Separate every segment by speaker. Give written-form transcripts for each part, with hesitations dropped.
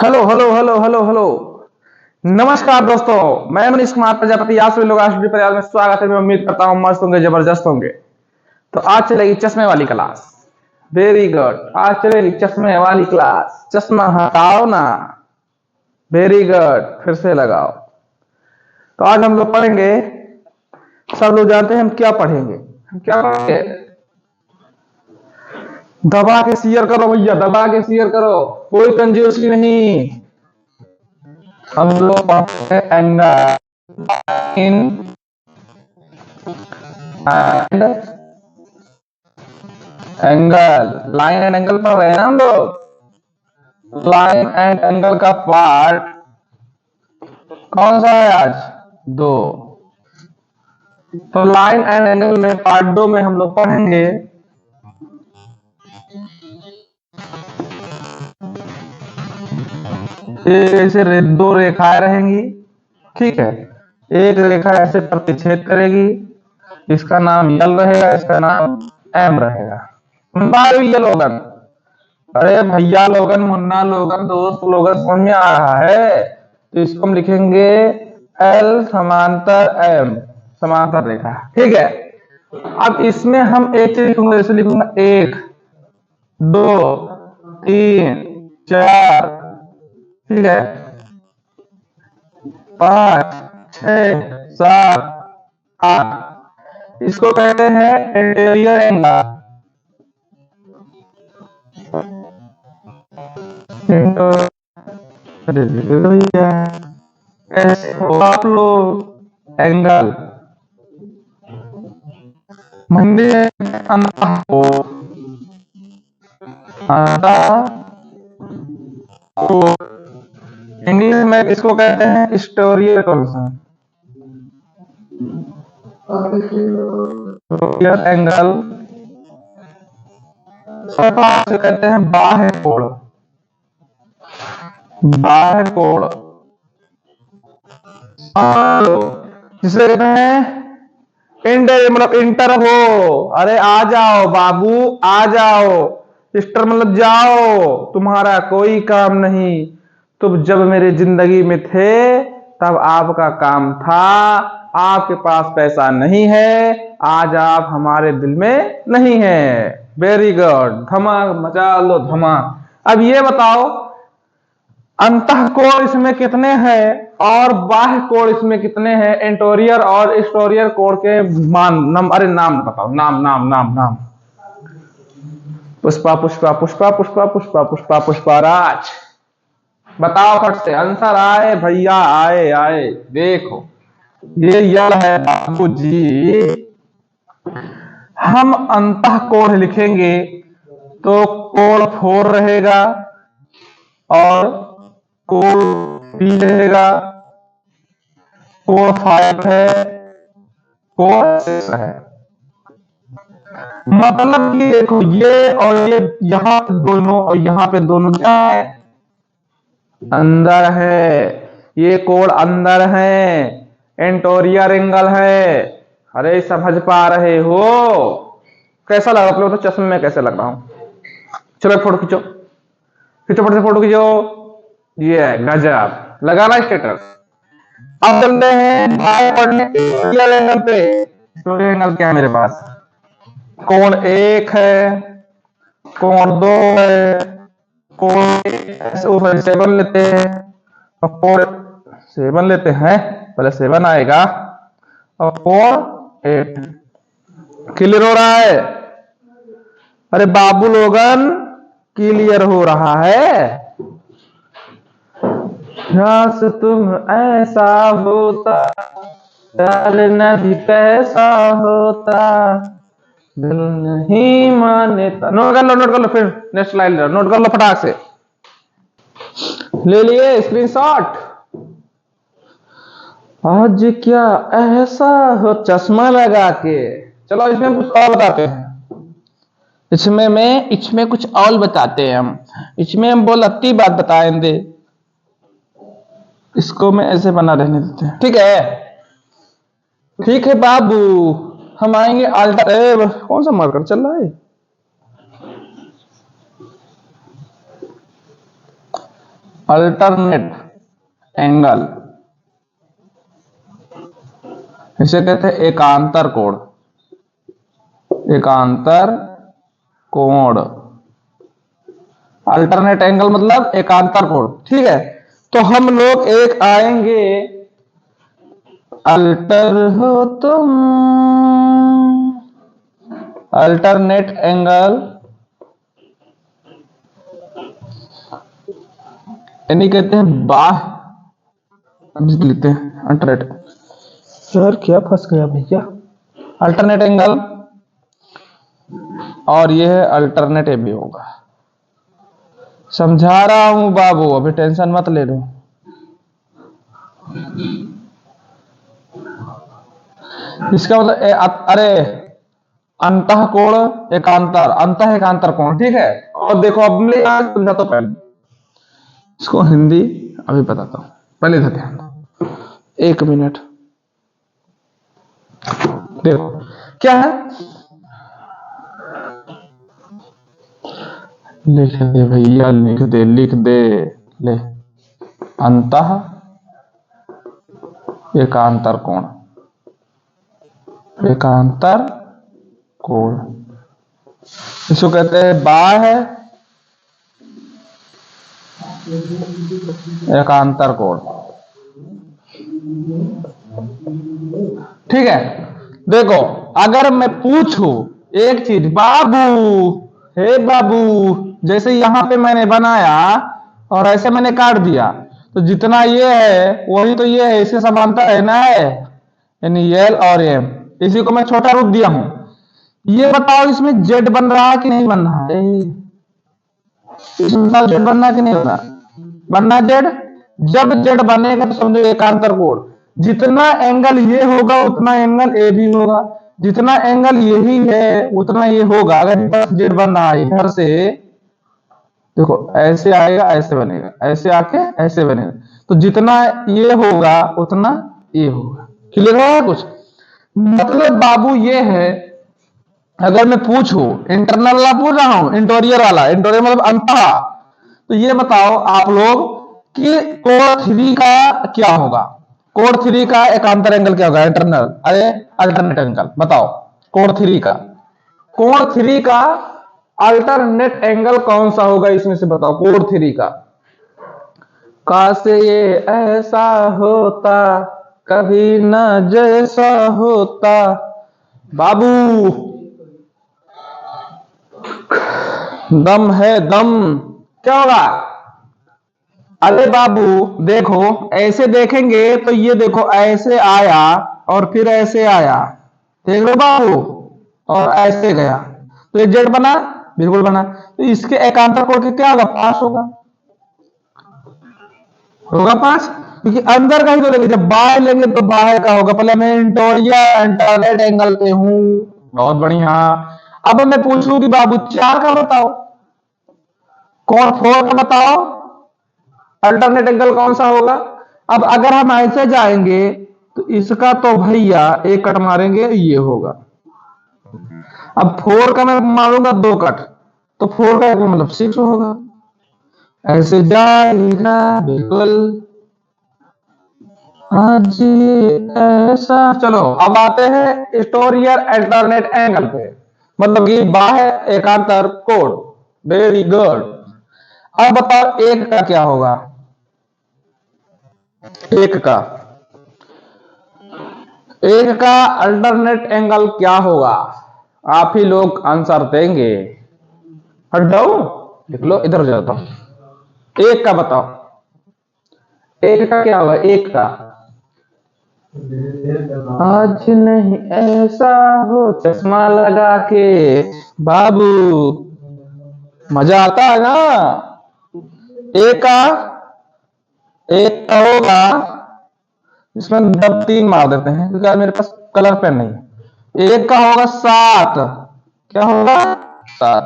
Speaker 1: Hello hello hello hello hello. नमस्कार दोस्तों, मैं मनीष कुमार प्रजापति। आप सभी लोग आज परिवार में स्वागत है। मैं उम्मीद करता हूँ मस्त होंगे, जबरदस्त होंगे। तो आज चलेगी चश्मे वाली क्लास। Very good. आज चलेगी चश्मे वाली क्लास। चश्मा हटाओ ना। वेरी गुड, फिर से लगाओ। तो आज हम लोग पढ़ेंगे। सब लोग जानते हैं हम क्या पढ़ेंगे। हम क्या पढ़ेंगे? दबा के शेयर करो भैया, दबा के शेयर करो, कोई कंजूसी नहीं। हम लोग पढ़ते हैं angle in and angle. Line and angle पढ़ रहे हैं ना हम लोग। लाइन एंड एंगल का पार्ट कौन सा है आज? दो। तो लाइन एंड एंगल में पार्ट 2 में हम लोग पढ़ेंगे ऐसे दो रेखाएं रहेंगी। ठीक है, एक रेखा ऐसे प्रतिच्छेद करेगी। इसका नाम यल रहेगा, इसका नाम एम रहेगा। ये लोगन, अरे भैया लोगन, मुन्ना लोगन, दोस्त लोगन, समझ में आ रहा है? तो इसको हम लिखेंगे एल समांतर एम, समांतर रेखा। ठीक है, अब इसमें हम एक चीज लिखूंगा, जैसे लिखूंगा 1 2 3 4, ठीक है, 5 6 7 8। इसको कहते हैं इंटीरियर एंगल। ऐसे हो आप लोग एंगल मंदिर को इंग्लिश में इसको कहते हैं हिस्टोरियल कॉन्सेप्ट। एंगल से कहते हैं बाह्य कोण। बाह्य कोण जिसे कहते हैं इंटर, मतलब इंटर हो। अरे आ जाओ बाबू, आ जाओ। इंटर मतलब जाओ, तुम्हारा कोई काम नहीं। तुम जब मेरी जिंदगी में थे तब आपका काम था। आपके पास पैसा नहीं है, आज आप हमारे दिल में नहीं है। वेरी गुड, धमाक मचा लो धमाक। अब ये बताओ, अंतः कोण इसमें कितने हैं और बाह्य कोण इसमें कितने हैं? इंटीरियर और एक्सटीरियर कोण के मान अरे नाम बताओ, नाम नाम नाम नाम। पुष्पा पुष्पा पुष्पा पुष्पा पुष्पा पुष्पा पुष्पाराज। बताओ फट से, आंसर आए भैया, आए आए। देखो ये यल है बाबू जी। हम अंतः कोण लिखेंगे तो कोण 4 रहेगा और कोण 3 रहेगा, कोण 5 है, कोण 6 है। मतलब कि देखो ये और ये, यहाँ पे दोनों और यहाँ पे दोनों क्या है? अंदर है। ये कोण अंदर है, इंटीरियर एंगल है। अरे समझ पा रहे हो? कैसा लगा आप लोग? तो चश्मे में कैसे लग रहा हूं? चलो फोटो खींचो, खींचो फट से फोटो खींचो। ये है गजब, लगाना स्टेटस। अब चलते हैं पढ़ने एंगल पे। एंगल क्या है मेरे पास? कोण 1 है, कोण 2 है, कोण 7 लेते हैं और कोण 7 लेते हैं, पहले 7 आएगा और कोण 8। क्लियर हो रहा है? अरे बाबू लोगन, क्लियर हो रहा है? से तुम ऐसा होता, न भी कैसा होता, दिल नहीं मानता। नोट कर लो, नोट कर लो, फिर नेक्स्ट लाइन नोट कर लो फटाक से। ले लिए स्क्रीनशॉट? आज क्या ऐसा हो चश्मा लगा के। चलो इसमें कुछ और बताते हैं। इसमें कुछ और बताते हैं हम। इसमें हम बोलती बात बताएंगे। इसको मैं ऐसे बना रहने देते हैं, ठीक है? ठीक है बाबू, हम आएंगे अल्टर। कौन सा मार्कर चल रहा है? अल्टरनेट एंगल, इसे कहते हैं एकांतर कोण। एकांतर कोण, अल्टरनेट एंगल मतलब एकांतर कोण। ठीक है, तो हम लोग एक आएंगे, अल्टर हो तुम, अल्टरनेट एंगल यानी कहते हैं लिखते हैं अल्टरनेट। सर क्या फंस गया भैया, अल्टरनेट एंगल, और ये है अल्टरनेट ए भी होगा। समझा रहा हूं बाबू, अभी टेंशन मत ले लो। इसका मतलब अरे अंतः कोण एकांतर, अंतः एकांतर कोण। ठीक है, और देखो अब मैं आज समझाता हूं, पहले इसको हिंदी अभी बताता हूं, पहले ध्यान दो, 1 मिनट। देखो क्या है, लिख दे भैया, लिख दे लिख दे, ले, अंतः एकांतर कोण, एकांतर कोण, इसको कहते हैं बाह्य एकांतर कोण। ठीक है, देखो अगर मैं पूछूं एक चीज, बाबू, हे बाबू, जैसे यहां पे मैंने बनाया और ऐसे मैंने काट दिया, तो जितना ये है वही तो ये है, इसके समांतर है ना, है यानी एल और एम। इसी को मैं छोटा रूप दिया हूं। ये बताओ इसमें जेड बन रहा है कि नहीं बन रहा है, इसमें जेड बनना कि नहीं बनना, बनना जेड। जब जेड बनेगा तो समझो एकांतर कोण, जितना एंगल ये होगा उतना एंगल ए भी होगा, जितना एंगल यही है उतना ये होगा। अगर जेड बन रहा है इधर से, देखो ऐसे आएगा ऐसे बनेगा, ऐसे आके ऐसे बनेगा, तो जितना ये होगा उतना ये होगा। क्लियर है कुछ? मतलब बाबू ये है, अगर मैं पूछूं इंटरनल वाला पूछ रहा हूं, इंटीरियर वाला, इंटीरियर मतलब अंतः, तो ये बताओ आप लोग कि कोण 3 का क्या होगा, कोण 3 का एकांतर एंगल क्या होगा, इंटरनल, अरे अल्टरनेट एंगल बताओ, कोण 3 का, कोण 3 का अल्टरनेट एंगल कौन सा होगा, इसमें से बताओ कोण 3 का। काश ये ऐसा होता कभी न जैसा होता, बाबू दम है दम, क्या होगा, अरे बाबू देखो ऐसे देखेंगे तो ये देखो ऐसे आया और फिर ऐसे आया, देख लो बाबू, और ऐसे गया, तो ये जेड बना, बिल्कुल बना। तो इसके एकांतर कोण के क्या होगा, 5 होगा, होगा 5, क्योंकि अंदर का ही तो लेंगे, जब बाहर लेंगे तो बाहर का होगा। पहले मैं इंटरनेट एंगल पे हूं, बहुत बढ़िया। अब मैं पूछूं कि बाबू 4 का बताओ, कोण 4 का बताओ अल्टरनेट एंगल कौन सा होगा। अब अगर हम ऐसे जाएंगे तो इसका तो भैया एक कट मारेंगे, ये होगा। अब 4 का मैं मारूंगा 2 कट, तो 4 का मतलब 6 होगा, ऐसे जाएगा बिल्कुल। आज ऐसा, चलो अब आते हैं स्टोरियर अल्टरनेट एंगल पे, मतलब कि बाह्य एकांतर कोण। Very good. अब बताओ एक का क्या होगा, एक का अल्टरनेट एंगल क्या होगा, आप ही लोग आंसर देंगे। हट जाओ, लिख लो, इधर जाता हूं, एक का बताओ, एक का क्या होगा, एक का, आज नहीं ऐसा हो, चश्मा लगा के, बाबू मजा आता है ना। एक का होगा, इसमें दब 3 मार देते हैं क्योंकि मेरे पास कलर पेन नहीं है। एक का होगा 7, क्या होगा 7।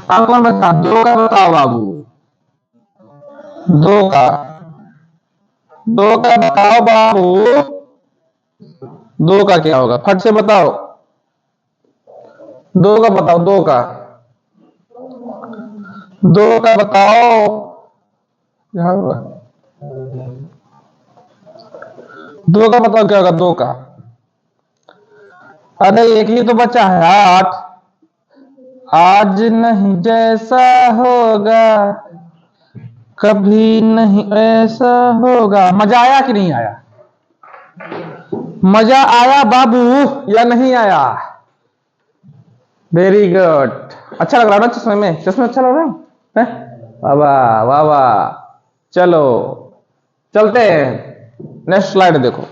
Speaker 1: अब कौन बता, 2 का बताओ बाबू, 2 का, 2 का बताओ बाबू, 2 का क्या होगा, फट से बताओ, 2 का बताओ, 2 का बताओ, यहाँ होगा। दो का बताओ क्या होगा, दो का। अरे एक ही तो बचा है, 8। आज नहीं जैसा होगा कभी नहीं ऐसा होगा। मजा आया कि नहीं आया? मजा आया बाबू या नहीं आया? Very good. अच्छा लग रहा है ना चश्मे में? चश्मे अच्छा लग रहा है? वाह वाह वाह वाह। चलो चलते हैं, नेक्स्ट स्लाइड देखो।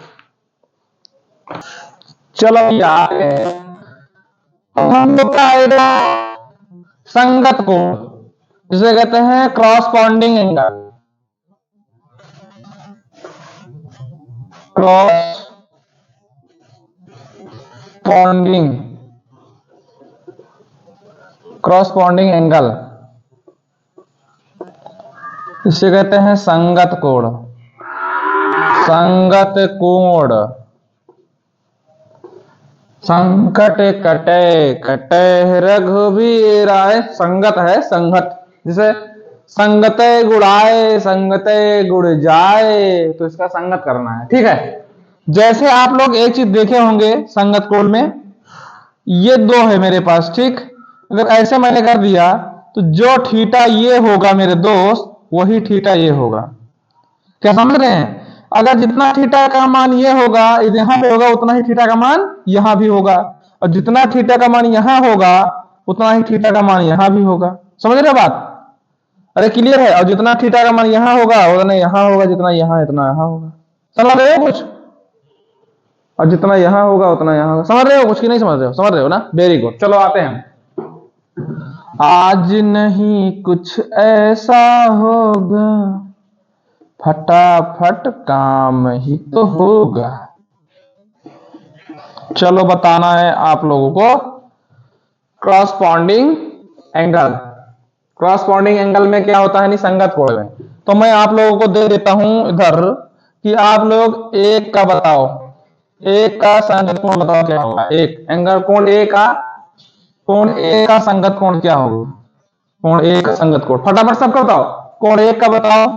Speaker 1: चलो यार, अब हम लोग का आएगा संगत कोण, जिसे कहते हैं corresponding angle. Corresponding corresponding angle, इसे कहते हैं संगत कोण। संगत कोण। संकट कटे कटे रघुवीर आए, संगत है संगत, जिसे संगते गुड़ाए संगते गुड़ जाए, तो इसका संगत करना है। ठीक है, जैसे आप लोग एक चीज देखे होंगे संगत कोण में, ये दो है मेरे पास। ठीक, अगर ऐसे मैंने कर दिया तो जो थीटा ये होगा मेरे दोस्त, वही थीटा ये होगा। क्या समझ रहे हैं? अगर जितना थीटा का मान ये होगा, यहां पे होगा, उतना ही थीटा का मान यहां भी होगा, और जितना थीटा का मान यहां होगा उतना ही थीटा का मान यहां भी होगा। समझ रहे बात? अरे क्लियर है? और जितना थीटा का मान यहां होगा उतना यहां होगा, जितना यहां है उतना यहां होगा। समझ रहे हो कुछ? और जितना यहां होगा उतना यहां होगा। समझ रहे हो कुछ कि नहीं समझ रहे हो? समझ रहे हो ना? Very good. चलो आते हैं। आज नहीं कुछ ऐसा होगा फटाफट काम ही तो होगा। चलो बताना है आप लोगों को क्रॉसपॉन्डिंग एंगल। क्रॉसपॉन्डिंग एंगल में क्या होता है? नहीं, संगत कोण में। तो मैं आप लोगों को दे देता हूं इधर कि आप लोग एक का बताओ, एक का संगत कोण बताओ क्या होगा। एक एंगल कोण ए का, कोण ए का संगत कोण क्या होगा? कोण ए का संगत कोण फटाफट सबका बताओ। कोण एक का बताओ,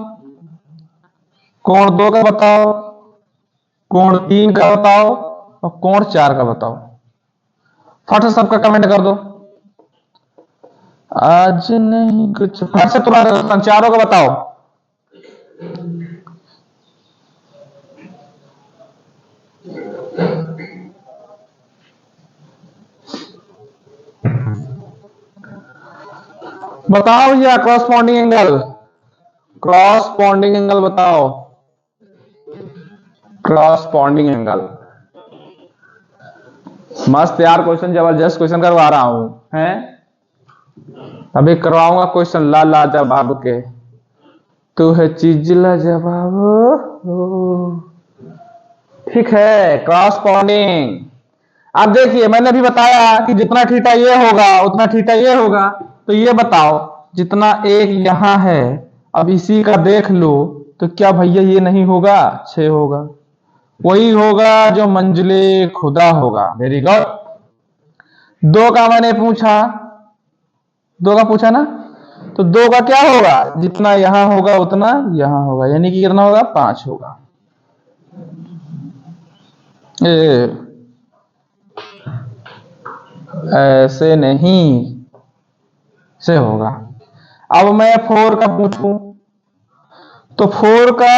Speaker 1: कोण दो का बताओ, कोण तीन का बताओ, और कोण चार का बताओ। फट से सबका कमेंट कर दो। आज नहीं कुछ, फट से तुम्हारे चारों का बताओ। बताओ भैया क्रॉसपॉन्डिंग एंगल, क्रॉसपॉन्डिंग एंगल बताओ। क्रॉसपॉन्डिंग एंगल मस्त यार, क्वेश्चन जबरदस्त क्वेश्चन करवा रहा हूं हैं। अभी करवाऊंगा क्वेश्चन ला ला जवाब के, तू है चीज ला जवाब। ठीक है, क्रॉसपॉन्डिंग। आप देखिए मैंने अभी बताया कि जितना थीटा ये होगा उतना थीटा ये होगा, तो ये बताओ जितना एक यहां है, अब इसी का देख लो, तो क्या भैया ये नहीं होगा? 6 होगा। वही होगा जो मंजिले खुदा होगा। Very good. दो का मैंने पूछा, दो का पूछा ना, तो दो का क्या होगा? जितना यहां होगा उतना यहां होगा, यानी कि कितना होगा? 5 होगा। ऐसे नहीं से होगा। अब मैं 4 का पूछूं तो 4 का,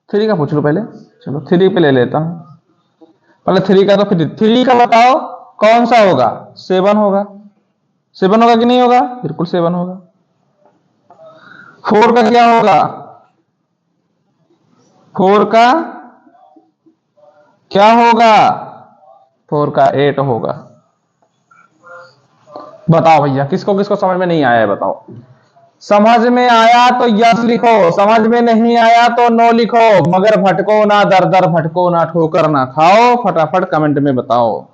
Speaker 1: 3 का पूछ लो पहले। चलो 3 पे ले लेता हूं पहले। 3 का, तो फिर 3 का बताओ कौन सा होगा? 7 होगा। 7 होगा कि नहीं होगा? बिल्कुल 7 होगा। 4 का क्या होगा? 4 का क्या होगा? 4 का 8 होगा। बताओ भैया किसको किसको समझ में नहीं आया है? बताओ। समझ में आया तो यस लिखो, समझ में नहीं आया तो नो लिखो। मगर भटको ना, दर दर भटको ना, ठोकर ना खाओ। फटाफट कमेंट में बताओ।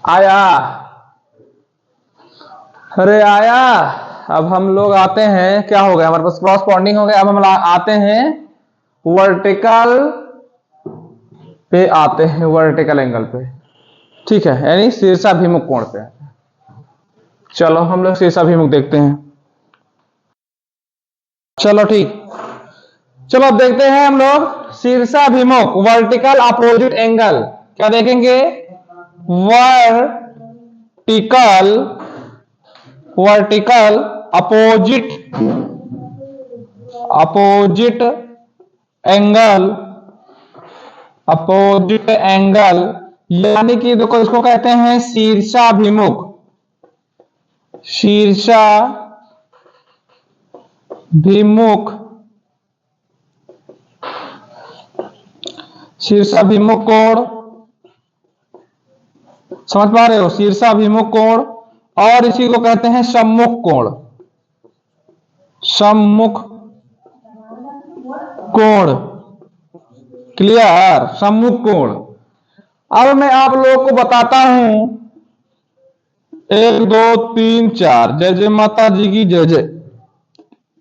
Speaker 1: आया? अरे आया। अब हम लोग आते हैं, क्या हो गया हमारे पास? क्रॉसपॉन्डिंग हो गया। अब हम आते हैं वर्टिकल पे आते हैं, वर्टिकल एंगल पे, ठीक है, यानी शीर्षाभिमुख कोण पे। चलो हम लोग शीर्षाभिमुख देखते हैं। चलो ठीक, चलो अब देखते हैं हम लोग शीर्षाभिमुख वर्टिकल अपोजिट एंगल। क्या देखेंगे? वर्टिकल अपोजिट एंगल, यानी कि देखो इसको कहते हैं शीर्षाभिमुख कोण। समझ पा रहे हो? शीर्षाभिमुख कोण, और इसी को कहते हैं सम्मुख कोण। क्लियर? सम्मुख कोण। अब मैं आप लोगों को बताता हूं, 1 2 3 4, जय जय माता जी की जय जय,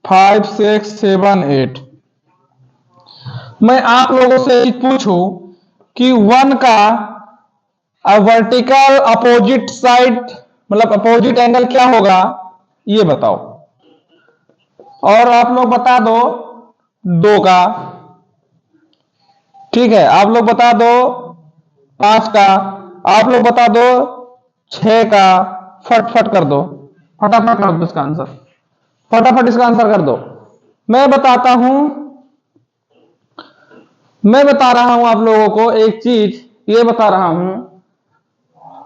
Speaker 1: 5 6 7 8। मैं आप लोगों से पूछूं कि 1 का वर्टिकल अपोजिट साइड मतलब अपोजिट एंगल क्या होगा, ये बताओ। और आप लोग बता दो 2 का, ठीक है, आप लोग बता दो 5 का, आप लोग बता दो 6 का। फटाफट कर दो, फटाफट कर दो इसका आंसर, फटाफट इसका आंसर कर दो। मैं बता रहा हूं आप लोगों को एक चीज, ये बता रहा हूं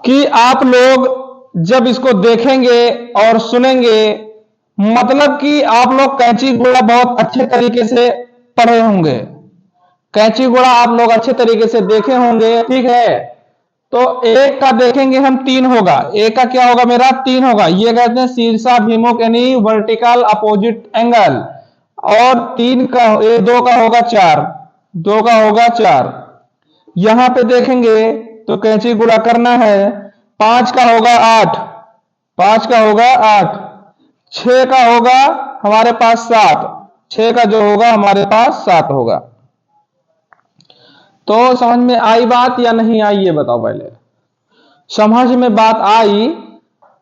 Speaker 1: कि आप लोग जब इसको देखेंगे और सुनेंगे, मतलब कि आप लोग कैंची गोला बहुत अच्छे तरीके से पढ़े होंगे, कैंची गोला आप लोग अच्छे तरीके से देखे होंगे, ठीक है। तो 1 का देखेंगे हम 3 होगा, 1 का क्या होगा मेरा 3 होगा, ये कहते हैं शीर्षाभिमुख यानी वर्टिकल अपोजिट एंगल। और 3 का 2 का होगा 4, 2 का होगा 4। यहां पे देखेंगे तो कैंची गुणा करना है, 5 का होगा 8, 5 का होगा 8, 6 का होगा हमारे पास 7, 6 का जो होगा हमारे पास 7 होगा। तो समझ में आई बात या नहीं आई, ये बताओ पहले। समझ में बात आई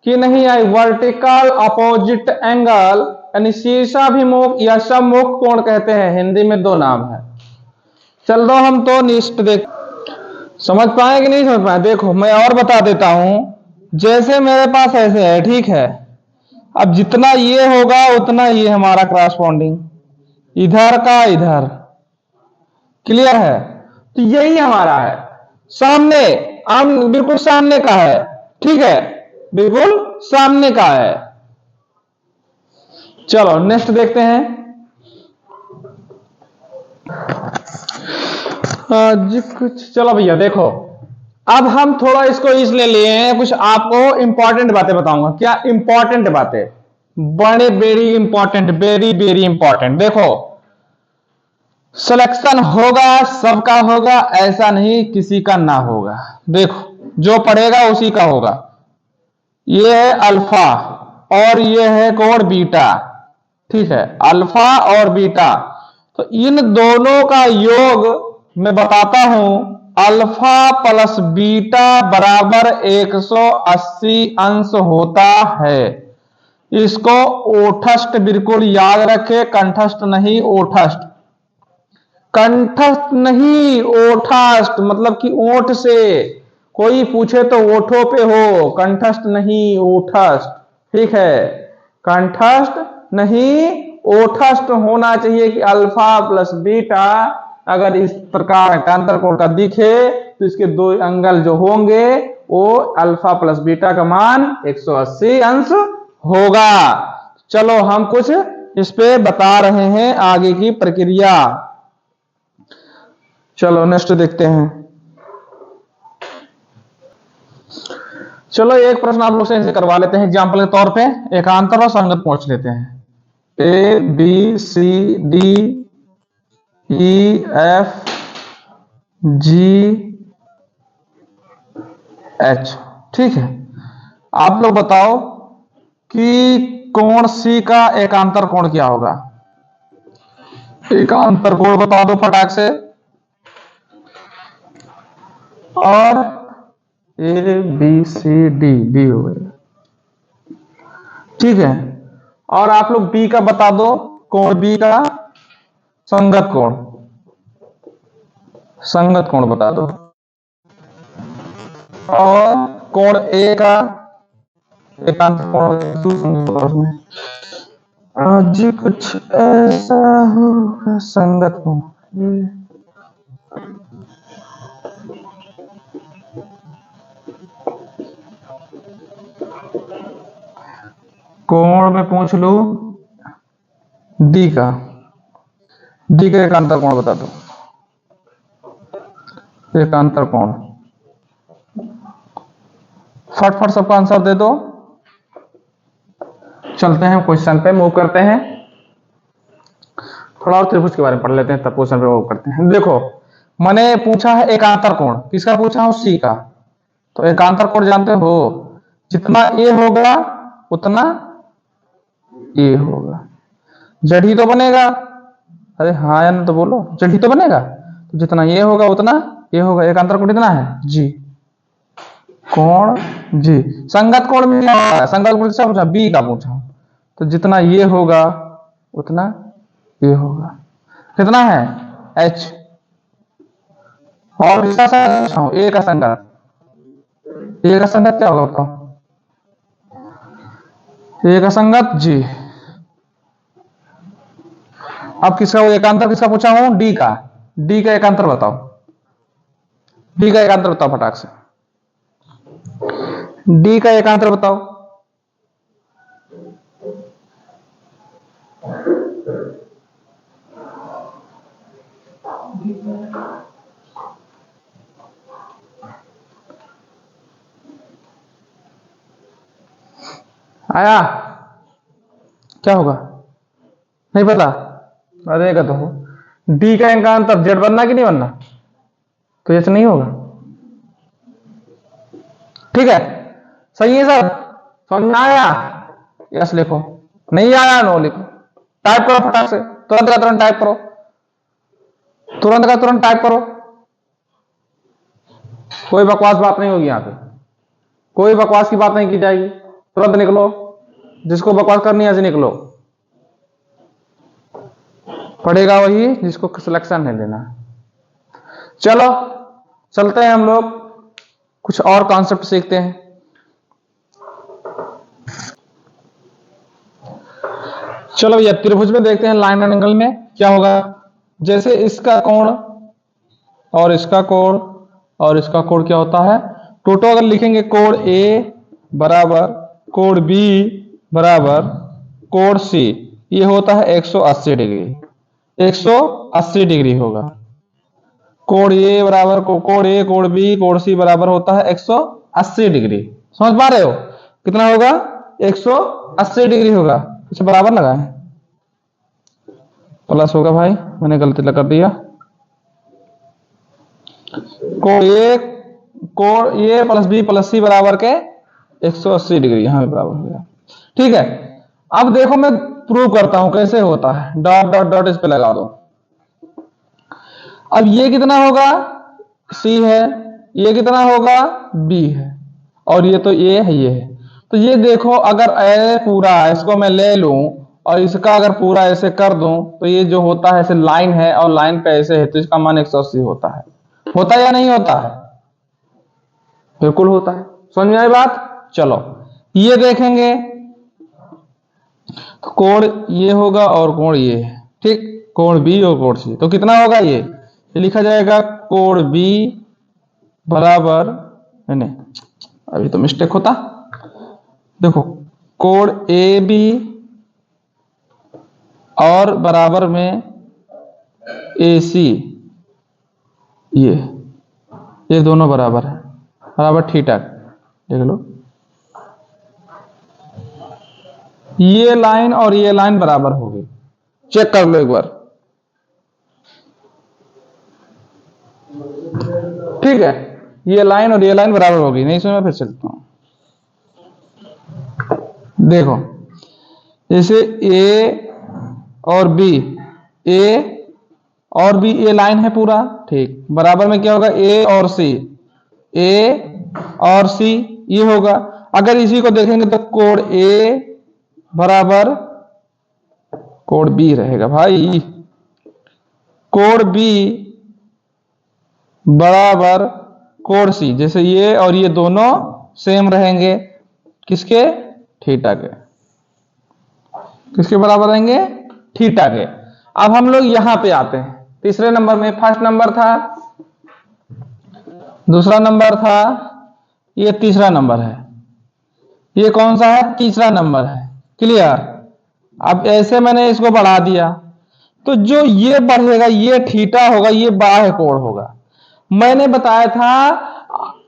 Speaker 1: कि नहीं आई? वर्टिकल अपोजिट एंगल यानी शीर्षाभिमुख या सम्मुख कोण कहते हैं, हिंदी में 2 नाम है। चल दो हम तो निष्ठ देख, समझ पाए कि नहीं समझ पाए? देखो मैं और बता देता हूं, जैसे मेरे पास ऐसे है, ठीक है, अब जितना ये होगा उतना ये हमारा क्रॉसपोंडिंग, इधर का इधर, क्लियर है? तो यही हमारा है, सामने बिल्कुल सामने का है, ठीक है, बिल्कुल सामने का है। चलो नेक्स्ट देखते हैं। जी कुछ, चलो भैया देखो, अब हम थोड़ा इसको इसलिए लिए हैं, कुछ आपको इंपॉर्टेंट बातें बताऊंगा। क्या इंपॉर्टेंट बातें? बड़े very important, very very important. देखो सिलेक्शन होगा, सबका होगा, ऐसा नहीं किसी का ना होगा। देखो जो पढ़ेगा उसी का होगा। ये है अल्फा और ये है कोण बीटा, ठीक है, अल्फा और बीटा। तो इन दोनों का योग मैं बताता हूं, अल्फा प्लस बीटा बराबर 180 अंश होता है। इसको ओठस्थ बिल्कुल याद रखे, कंठस्थ नहीं, ओठस्थ। कंठस्थ नहीं, ओठस्थ, मतलब कि ओठ से कोई पूछे तो ओठों पे हो, कंठस्थ नहीं, ओठस्थ, ठीक है, कंठस्थ नहीं, ओठस्थ होना चाहिए। कि अल्फा प्लस बीटा अगर इस प्रकार का अंतरकोण का दिखे तो इसके 2 एंगल जो होंगे वो अल्फा प्लस बीटा का मान 180 अंश होगा। चलो हम कुछ इस पे बता रहे हैं आगे की प्रक्रिया। चलो नेक्स्ट देखते हैं। चलो एक प्रश्न आप लोग से करवा लेते हैं एग्जाम्पल के तौर पे, एकांतर और संगत पूछ लेते हैं। A B C D E F G H, ठीक है। आप लोग बताओ कि कोण सी का एकांतर कोण क्या होगा? एक अंतर कोण बता दो फटाक से। और A B C D, B हो गया, ठीक है। और आप लोग बी का बता दो, कोण बी का संगत कोण, संगत कोण बता दो। और कोण ए का एकांत कोण, आज कुछ ऐसा होगा, संगत कोण। कोण में पूछ लू डी का, डी का एकांतर कोण बता दो, एकांतर कोण। फटफट सबका आंसर दे दो। चलते हैं क्वेश्चन पे, मूव करते हैं। थोड़ा और त्रिभुज के बारे में पढ़ लेते हैं, तब क्वेश्चन पे मूव करते हैं। देखो मैंने पूछा है एकांतर कोण, किसका पूछा हूं, सी का। तो एकांतर कोण जानते हो, जितना ए होगा उतना ए होगा। जड़ ही तो बनेगा, अरे हाँ या ना तो बोलो, जड़ ही तो बनेगा। तो जितना ये होगा उतना ये होगा। एकांतर कोण कितना है, जी। कोण जी, संगत कोण में क्या है, संगत कोण किसका पूछा, बी का पूछा। तो जितना ये होगा उतना ये होगा। कितना है, एच। और इसका संगत ए का संगत, ए का संगत क्या होगा बताओ, ए का संगत जी। अब किसका एकांतर किसका पूछा हूं, डी का। डी का एकांतर बताओ, डी का एकांतर बताओ फटाक से, डी का एकांतर बताओ। आया, क्या होगा नहीं पता, अरे तो हो। डी का एकांतर जेड बनना कि नहीं बनना, तो ये नहीं होगा। ठीक है, सही है सर, समझ में आया। यस लिखो, नहीं आया नो लिखो, टाइप करो फटाक से, तुरंत का तुरंत टाइप करो, तुरंत का तुरंत टाइप करो। कोई बकवास बात नहीं होगी यहाँ पे, कोई बकवास की बात नहीं की जाएगी। तुरंत निकलो, जिसको बकवास करनी है ऐसे निकलो। पढ़ेगा वही जिसको सिलेक्शन है लेना। चलो चलते हैं हम लोग, कुछ और कॉन्सेप्ट सीखते हैं। चलो भैया त्रिभुज में देखते हैं, लाइन एंड एंगल में क्या होगा। जैसे इसका कोण और इसका कोण और इसका कोण क्या होता है, टोटल अगर लिखेंगे कोण ए बराबर कोण बी बराबर कोण सी, ये होता है 180 डिग्री, 180 डिग्री होगा। कोण ए बराबर कोण ए कोण बी कोण सी बराबर होता है 180 डिग्री। समझ पा रहे हो, कितना होगा, 180 डिग्री होगा। इसे बराबर लगाए, प्लस होगा भाई, मैंने गलती कर दिया। कोण ए प्लस बी प्लस सी बराबर के 180 डिग्री, यहां बराबर हो गया। ठीक है, अब देखो मैं प्रूव करता हूं कैसे होता है। डॉट डॉट डॉट इस पे लगा दो। अब ये कितना होगा, सी है, ये कितना होगा, बी है, और ये तो ए है, ये है। तो ये देखो अगर ए पूरा इसको मैं ले लूं और इसका अगर पूरा ऐसे कर दूं, तो ये जो होता है ऐसे लाइन है और लाइन पे ऐसे है, तो इसका मान 180 होता है या नहीं होता है, बिल्कुल होता है। समझ में आई बात। चलो ये देखेंगे, तो कोण ये होगा और कोण ये है, ठीक, कोण बी और कोण सी, तो कितना होगा, ये लिखा जाएगा कोण बी बराबर, नहीं अभी तो मिस्टेक होता, देखो कोण ए बी और बराबर में ए सी, ये दोनों बराबर है, बराबर थीटा, देख लो ये लाइन और ये लाइन बराबर होगी, चेक कर लो एक बार। ठीक है, ये लाइन और ये लाइन बराबर होगी, नहीं समझ में, फिर चलता हूं। देखो जैसे ए और बी, ए और बी, ए लाइन है पूरा, ठीक। बराबर में क्या होगा, ए और सी, ए और सी ये होगा। अगर इसी को देखेंगे तो कोण ए बराबर कोण बी रहेगा भाई, कोण बी बराबर कोण सी। जैसे ये और ये दोनों सेम रहेंगे, किसके, थीटा के। किसके बराबर रहेंगे, थीटा के। अब हम लोग यहां पे आते हैं तीसरे नंबर में। फर्स्ट नंबर था, दूसरा नंबर था, ये तीसरा नंबर है, ये कौन सा है, तीसरा नंबर है। क्लियर। अब ऐसे मैंने इसको बढ़ा दिया तो जो ये बढ़ेगा ये थीटा होगा, ये बाह्य कोण होगा। मैंने बताया था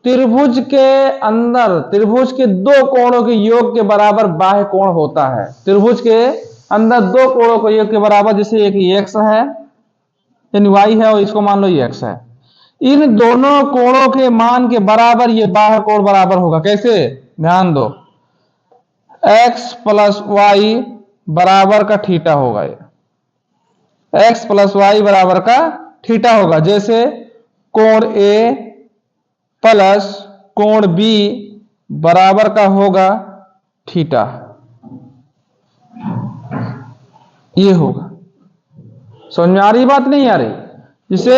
Speaker 1: त्रिभुज के अंदर त्रिभुज के दो कोणों के योग के बराबर बाह्य कोण होता है। त्रिभुज के अंदर दो कोणों के योग के बराबर, जैसे एक एक्स है यानी वाई है और इसको मान लो ये एक्स है, इन दोनों कोणों के मान के बराबर ये बाह्य कोण बराबर होगा। कैसे, ध्यान दो, एक्स प्लस वाई बराबर का थीटा होगा, ये एक्स प्लस वाई बराबर का थीटा होगा। जैसे कोण ए प्लस कोण बी बराबर का होगा थीटा, ये होगा। समझ में आ रही बात, नहीं आ रही। जिसे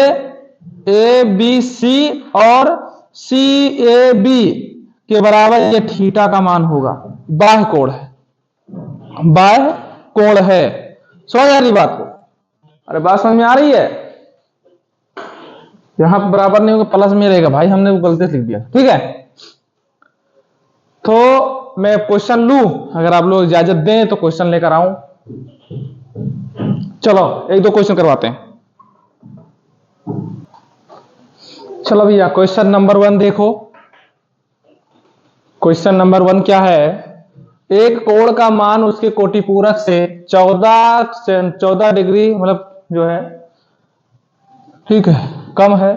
Speaker 1: ए बी सी और सी ए बी के बराबर ये थीटा का मान होगा, बाह्य कोण है, बाह्य कोण है। समझ आ रही बात को, अरे बात समझ में आ रही है। यहां पर बराबर नहीं होगा, प्लस में रहेगा भाई, हमने वो गलती लिख दिया, ठीक है। तो मैं क्वेश्चन लूं, अगर आप लोग इजाजत दें तो क्वेश्चन लेकर आऊं। चलो एक दो क्वेश्चन करवाते हैं। चलो भैया क्वेश्चन नंबर 1 देखो। क्वेश्चन नंबर 1 क्या है, एक कोण का मान उसके कोटिपूरक से 14 डिग्री मतलब जो है, ठीक है, कम है।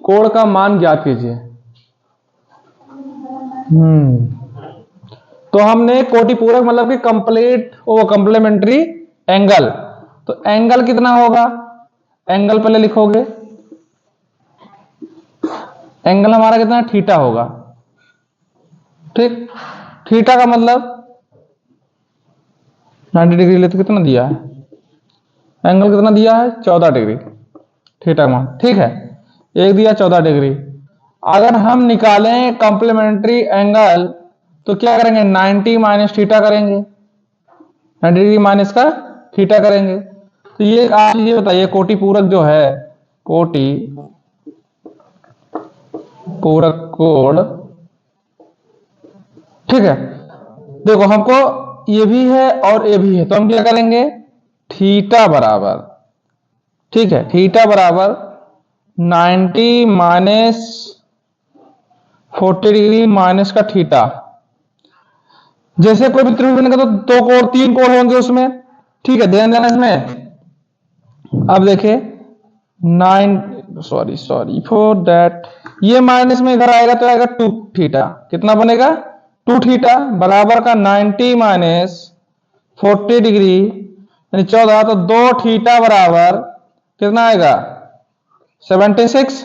Speaker 1: कोण का मान ज्ञात कीजिए। तो हमने कोटिपूरक मतलब कि कंप्लीट वो कंप्लीमेंट्री एंगल, तो एंगल कितना होगा, एंगल पहले लिखोगे, एंगल हमारा कितना, थीटा होगा, ठीक। थीटा का मतलब 90 डिग्री ले तो कितना दिया है, एंगल कितना दिया है, 14 डिग्री, थीटा मान, ठीक है। एक दिया 14 डिग्री। अगर हम निकालें कंप्लीमेंट्री एंगल तो क्या करेंगे, 90 माइनस थीटा करेंगे, 90 डिग्री माइनस का थीटा करेंगे। तो ये आप ये बताइए कोटि पूरक जो है, कोटि पूरक कोण, ठीक है। देखो हमको ये भी है और ये भी है, तो हम क्या करेंगे, थीटा बराबर, ठीक है, थीटा बराबर 90 माइनस 40 डिग्री माइनस का थीटा। जैसे कोई भी त्रिभुज बनेगा तो दो कोण तीन कोण होंगे उसमें, ठीक है, ध्यान देना इसमें। अब देखिए 9 सॉरी फॉर दैट, ये माइनस में इधर आएगा तो आएगा 2 थीटा, कितना बनेगा 2 थीटा बराबर का 90 माइनस 40 डिग्री यानी 14, तो 2 थीटा बराबर कितना आएगा 76,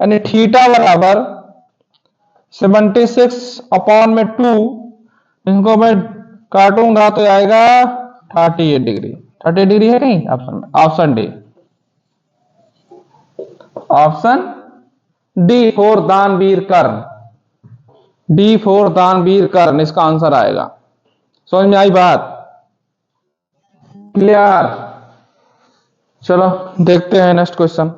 Speaker 1: यानी थीटा बराबर 76 अपॉन में 2, इनको मैं काटूंगा तो आएगा 38 डिग्री। 38 डिग्री है कहीं ऑप्शन में, option D, option D for दानवीर कर्ण, डी फॉर दानवीर कर्ण इसका आंसर आएगा। समझ में आई बात, क्लियर। चलो देखते हैं नेक्स्ट क्वेश्चन।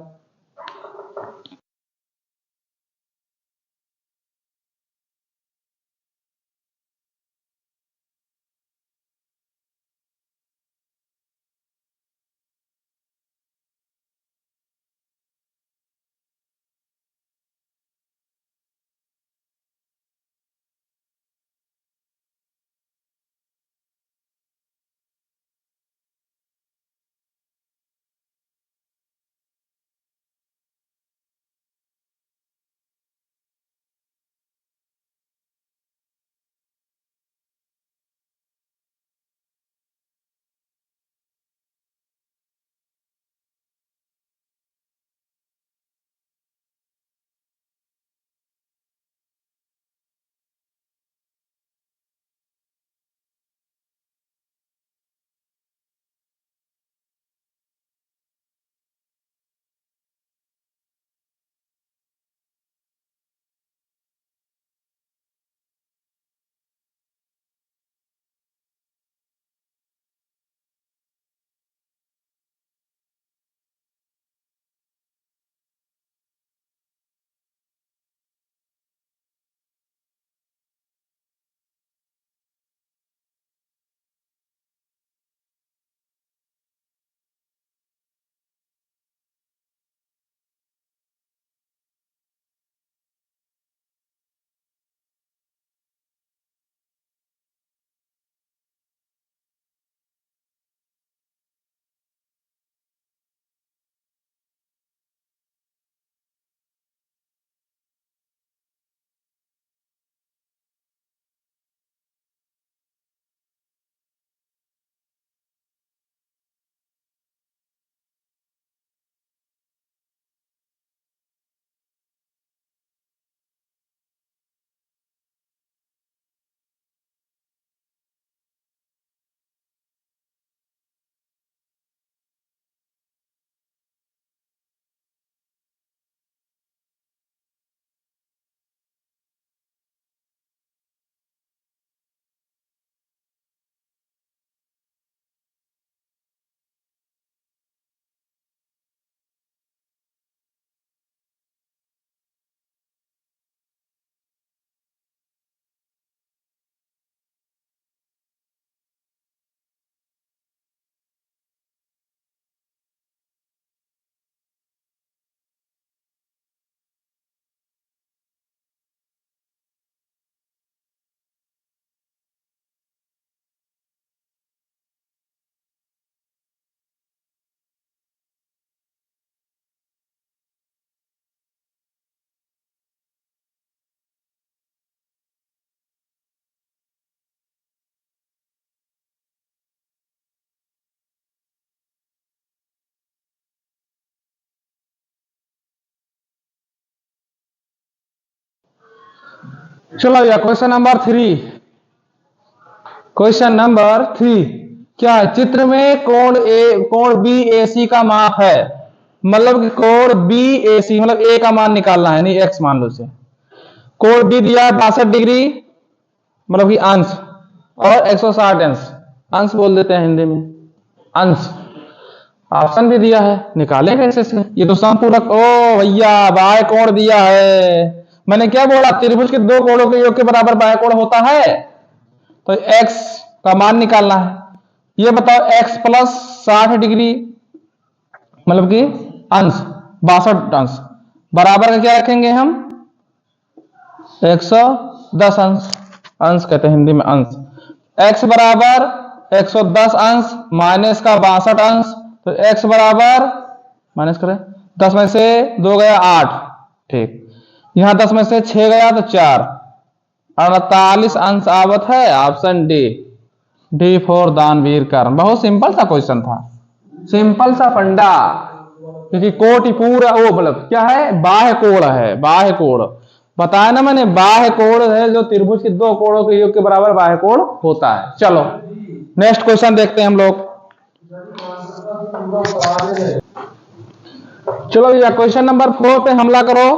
Speaker 1: चलो भैया क्वेश्चन नंबर 3। क्वेश्चन नंबर 3 क्या है? चित्र में कोण बी ए सी का माप है। मतलब कि कोण बी ए सी मतलब ए का मान निकालना है, नहीं एक्स मान लो इसे। कोण बी दिया है 62 डिग्री मतलब कि अंश, और 160 अंश। अंश बोल देते हैं हिंदी में, अंश। ऑप्शन भी दिया है, निकाले कैसे से? ये तो समपूरक। ओ भैया बाह्य कोण दिया है। मैंने क्या बोला? त्रिभुज के दो कोणों के योग के बराबर बाह्य कोण होता है। तो x का मान निकालना है। ये बताओ x प्लस 60 डिग्री मतलब कि अंश 62 अंश बराबर का क्या रखेंगे हम? 110 अंश। अंश कहते हैं हिंदी में अंश। x बराबर 110 अंश माइनस का 62 अंश। तो x बराबर माइनस करें, 10 में से 2 गया 8, ठीक। यहां 10 में से 6 गया तो 4, 48 अंश आवत है। ऑप्शन डी, डी फॉर दानवीर कर्ण। बहुत सिंपल सा क्वेश्चन था, सिंपल सा फंडा। क्योंकि कोटि पूरा वो मतलब क्या है? बाह्य कोण है, बाह्य कोण। बताया ना मैंने, बाह्य कोण है जो त्रिभुज के दो कोणों के योग के बराबर बाह्य कोण होता है। चलो नेक्स्ट क्वेश्चन देखते हैं हम लोग। चलो भैया क्वेश्चन नंबर 4 पे हमला करो।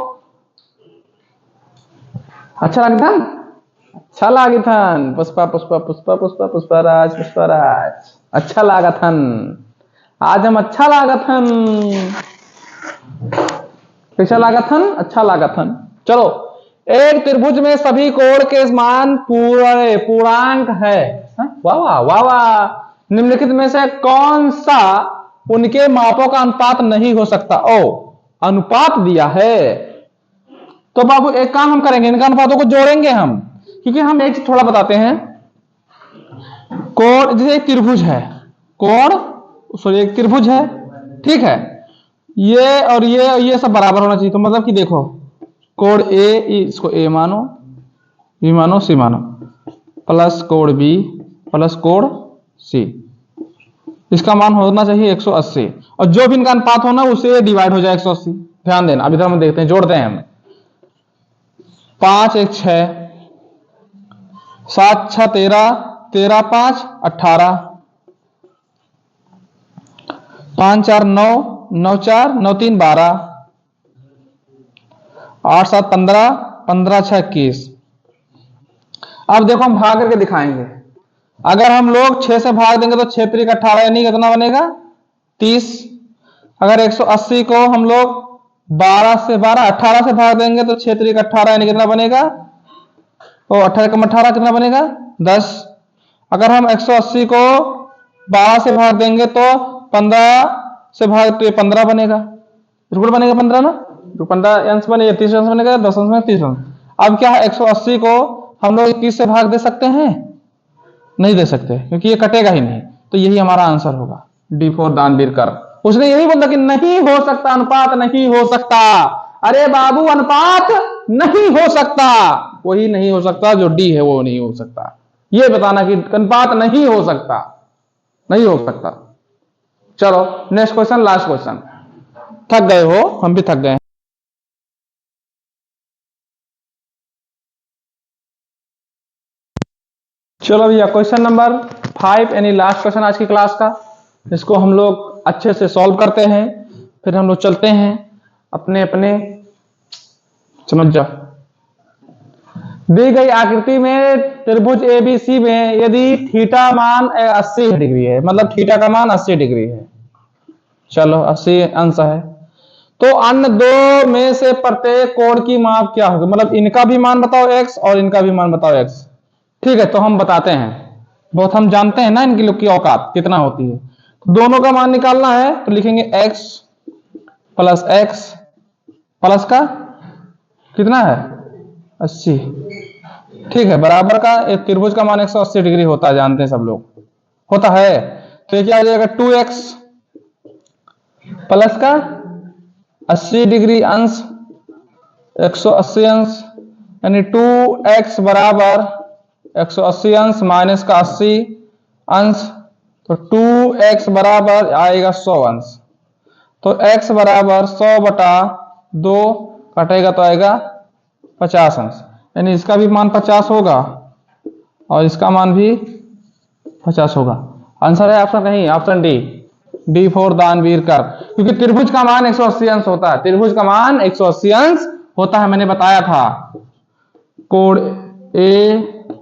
Speaker 1: अच्छा लगता? अच्छा लागथन। पुष्पा पुष्पा पुष्पा पुष्पा पुष्पराज पुष्पराज। अच्छा लागथन, आज हम अच्छा लागथन। कैसा लागथन? अच्छा लागथन। चलो, एक त्रिभुज में सभी कोण के मान पूर्णांक है। वाह वाह वाह वाह। निम्नलिखित में से कौन सा उनके मापों का अनुपात नहीं हो सकता? ओ, अनुपात दिया है तो बाबू एक काम हम करेंगे, इनका अनुपातों को जोड़ेंगे हम। क्योंकि हम एक चीज थोड़ा बताते हैं। कोण जैसे एक त्रिभुज है, कोण सॉरी एक त्रिभुज है, ठीक है। ये और ये सब बराबर होना चाहिए। तो मतलब कि देखो, कोण ए, इसको ए मानो, बी मानो, सी मानो, प्लस कोण बी प्लस कोण सी, इसका मान होना चाहिए 180। और जो भी इनका अनुपात होना उससे डिवाइड हो जाए 180। ध्यान देना, अभी हम देखते हैं, जोड़ते हैं हम। 5 1 6, 7 6 13, 13 5 18, 5 4 9, 9 4 9 3 12, 8 7 15, 15 6 21। अब देखो हम भाग करके दिखाएंगे। अगर हम लोग 6 से भाग देंगे तो 6 3 18 यानी कितना बनेगा? 30। अगर 180 को हम लोग 18 से भाग देंगे तो 6 3 18 यानी कितना बनेगा? तो 18 कम 18 कितना बनेगा? 10। अगर हम 180 को 12 से भाग देंगे तो 15 से भाग तो 15 बनेगा। बिल्कुल बनेगा 15 ना? तो 15 अंश बनेगा, 30 अंश बनेगा, 10 अंश में 30 अंश। अब क्या है, 180 को हम लोग 21 से भाग दे सकते हैं? नहीं दे सकते, क्योंकि ये कटेगा ही नहीं। तो यही हमारा आंसर होगा, डी फॉर दानवीर कर्ण। उसने यही बोला कि नहीं हो सकता, अनुपात नहीं हो सकता। अरे बाबू अनुपात नहीं हो सकता, वही नहीं हो सकता जो डी है वो नहीं हो सकता। ये बताना कि अनुपात नहीं हो सकता, नहीं हो सकता। चलो नेक्स्ट क्वेश्चन, लास्ट क्वेश्चन। थक गए हो, हम भी थक गए। चलो भैया क्वेश्चन नंबर 5 यानी लास्ट क्वेश्चन आज की क्लास का। इसको हम लोग अच्छे से सॉल्व करते हैं, फिर हम लोग चलते हैं अपने अपने। समझ जाओ, दी गई आकृति में त्रिभुज एबीसी में यदि थीटा मान 80 डिग्री है, मतलब थीटा का मान 80 डिग्री है। चलो 80 अंश है, तो अन्य दो में से प्रत्येक कोण की माप क्या होगी? मतलब इनका भी मान बताओ x और इनका भी मान बताओ x। ठीक है, तो हम बताते हैं। बहुत हम जानते हैं ना इनकी लोग की औकात कितना होती है। दोनों का मान निकालना है तो लिखेंगे x प्लस का कितना है? 80। ठीक है, बराबर का एक त्रिभुज का मान 180 डिग्री होता है, जानते हैं सब लोग, होता है। तो ये क्या हो जाएगा? 2x प्लस का 80 डिग्री अंश 180 अंश, यानी 2x बराबर 180 अंश माइनस का 80 अंश। तो 2x बराबर आएगा 100 अंश। तो x बराबर 100 बटा 2 कटेगा तो आएगा 50 अंश, यानी इसका भी मान 50 होगा और इसका मान भी 50 होगा। आंसर है ऑप्शन कहीं, ऑप्शन डी, डी फॉर दानवीर कर, क्योंकि त्रिभुज का मान 180 अंश होता है, त्रिभुज का मान 180 अंश होता है, मैंने बताया था। कोण ए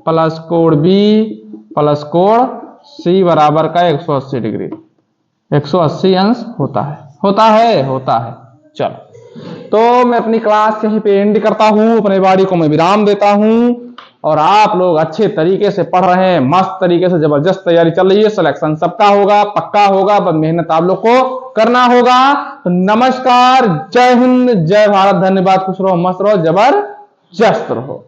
Speaker 1: प्लस कोण बी प्लस कोण सी बराबर का 180 डिग्री, 180 अंश होता है, होता है, होता है। चलो, तो मैं अपनी क्लास यहीं पे एंड करता हूं, अपने बाड़ी को मैं विराम देता हूं, और आप लोग अच्छे तरीके से पढ़ रहे हैं, मस्त तरीके से, जबरदस्त तैयारी चल रही है, सिलेक्शन सबका होगा, पक्का होगा, बस मेहनत आप लोग को करना होगा। तो नमस्कार, जय हिंद, जय भारत, धन्यवाद, खुश रहो, मस्त रहो, जबरदस्त रहो।